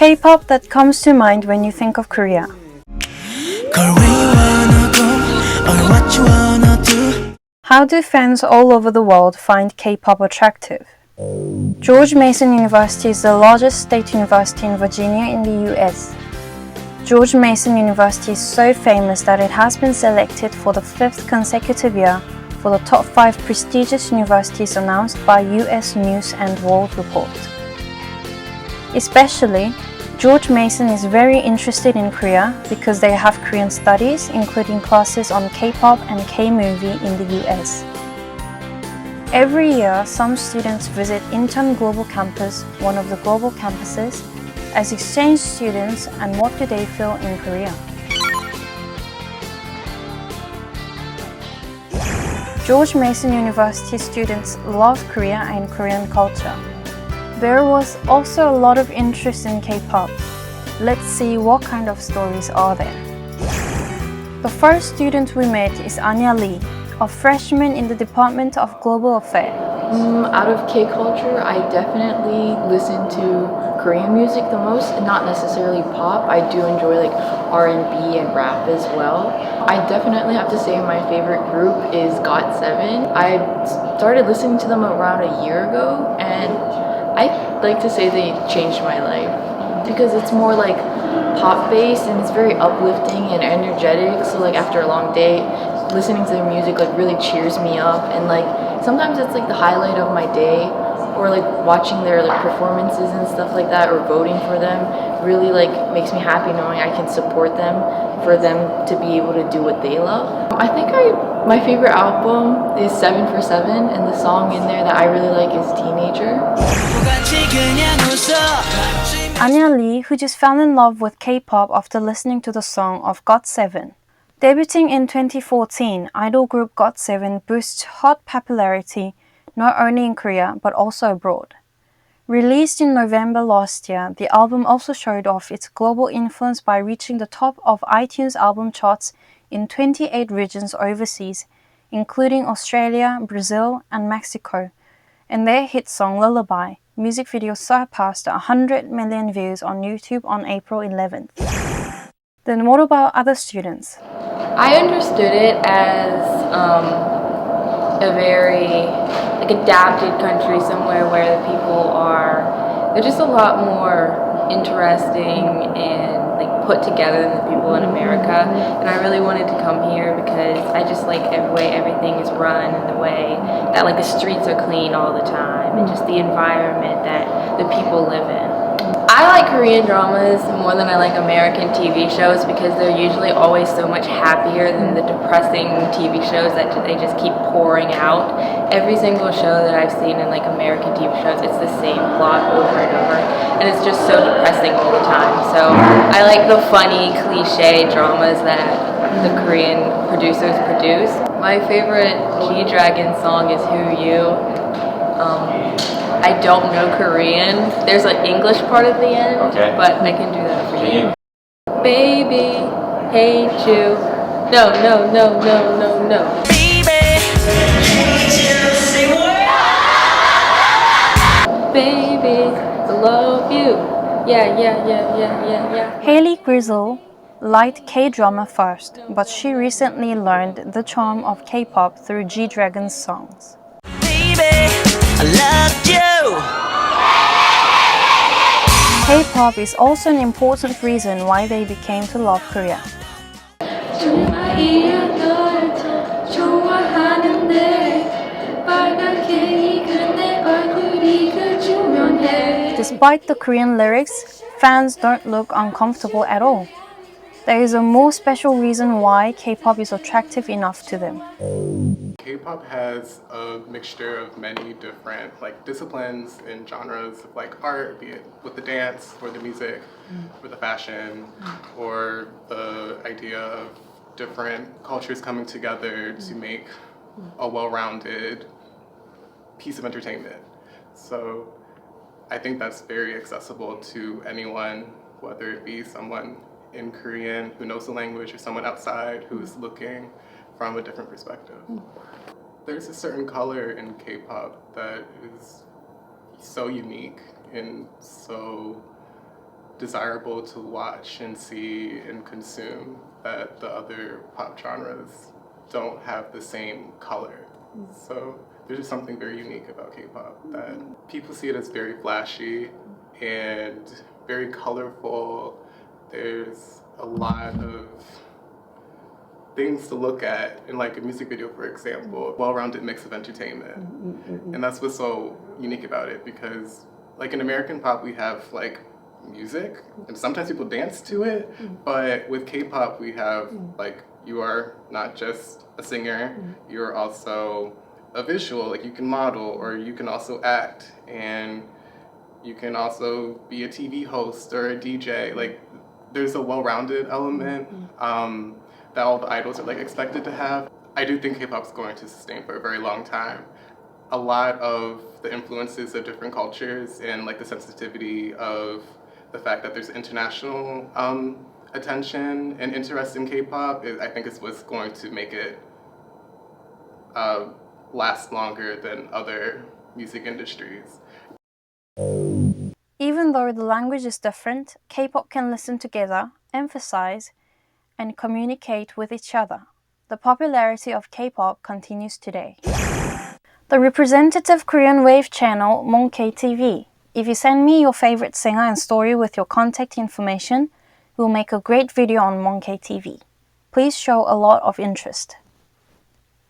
K-pop that comes to mind when you think of Korea. How do fans all over the world find K-pop attractive? George Mason University is the largest state university in Virginia in the US. George Mason University is so famous that it has been selected for the 5th consecutive year for the top 5 prestigious universities announced by US News and World Report. Especially, George Mason is very interested in Korea because they have Korean studies, including classes on K-pop and K-movie in the US. Every year, some students visit Incheon Global Campus, one of the global campuses, as exchange students, and what do they feel in Korea? George Mason University students love Korea and Korean culture. There was also a lot of interest in K-pop. Let's see what kind of stories are there. The first student we met is Anya Lee, a freshman in the Department of Global Affairs. Out of K-culture, I definitely listen to Korean music the most, and not necessarily pop. I do enjoy like R&B and rap as well. I definitely have to say my favorite group is GOT7. I started listening to them around a year ago, and I like to say they changed my life because it's more like pop-based and it's very uplifting and energetic. So like after a long day, listening to their music like really cheers me up, and like sometimes it's like the highlight of my day, or like watching their like performances and stuff like that, or voting for them really like makes me happy knowing I can support them for them to be able to do what they love. I think my favorite album is 7 for 7, and the song in there that I really like is Teenager. Anya Lee, who just fell in love with K-pop after listening to the song of GOT7. Debuting in 2014, idol group GOT7 boasts hot popularity not only in Korea but also abroad. Released in November last year, the album also showed off its global influence by reaching the top of iTunes album charts in 28 regions overseas, including Australia, Brazil, and Mexico, and their hit song Lullaby music video surpassed 100 million views on YouTube on April 11th. Then what about other students? I understood it as a very like adapted country, somewhere where the people they're just a lot more interesting and like put together than the people in America. And I really wanted to come here because I just like the way everything is run and the way that like the streets are clean all the time and just the environment that the people live in. I like Korean dramas more than I like American TV shows because they're usually always so much happier than the depressing TV shows that they just keep pouring out. Every single show that I've seen in like American TV shows, it's the same plot over and over, and it's just so depressing all the time. So I like the funny cliche dramas that the Korean producers produce. My favorite G-Dragon song is Who You. I don't know Korean. There's an English part at the end, but I can do that for you. Baby, hate you. No, no, no, no, no, no. Baby, I love you. Yeah. Hailey Grizzle liked K-drama first, but she recently learned the charm of K-pop through G-Dragon's songs. I loved you. K-pop is also an important reason why they became to love Korea. Despite the Korean lyrics, fans don't look uncomfortable at all. There is a more special reason why K-pop is attractive enough to them. K-pop has a mixture of many different disciplines and genres of art, be it with the dance or the music or the fashion or the idea of different cultures coming together to make a well-rounded piece of entertainment. So I think that's very accessible to anyone, whether it be someone in Korean who knows the language or someone outside who is looking from a different perspective. There's a certain color in K-pop that is so unique and so desirable to watch and see and consume that the other pop genres don't have the same color. So there's just something very unique about K-pop, that people see it as very flashy and very colorful. There's a lot of things to look at in like a music video, for example, a well-rounded mix of entertainment. And that's what's so unique about it, because like in American pop we have like music and sometimes people dance to it, but with K-pop we have like, you are not just a singer, you're also a visual, like you can model or you can also act, and you can also be a TV host or a DJ. Like there's a well-rounded element that all the idols are like expected to have. I do think K-pop is going to sustain for a very long time. A lot of the influences of different cultures and like the sensitivity of the fact that there's international attention and interest in K-pop, I think is what's going to make it last longer than other music industries. Even though the language is different, K-pop can listen together, emphasize, and communicate with each other. The popularity of K-pop continues today. The representative Korean wave channel mong-K TV. If you send me your favorite singer and story with your contact information, we'll make a great video on mong-K TV. Please show a lot of interest.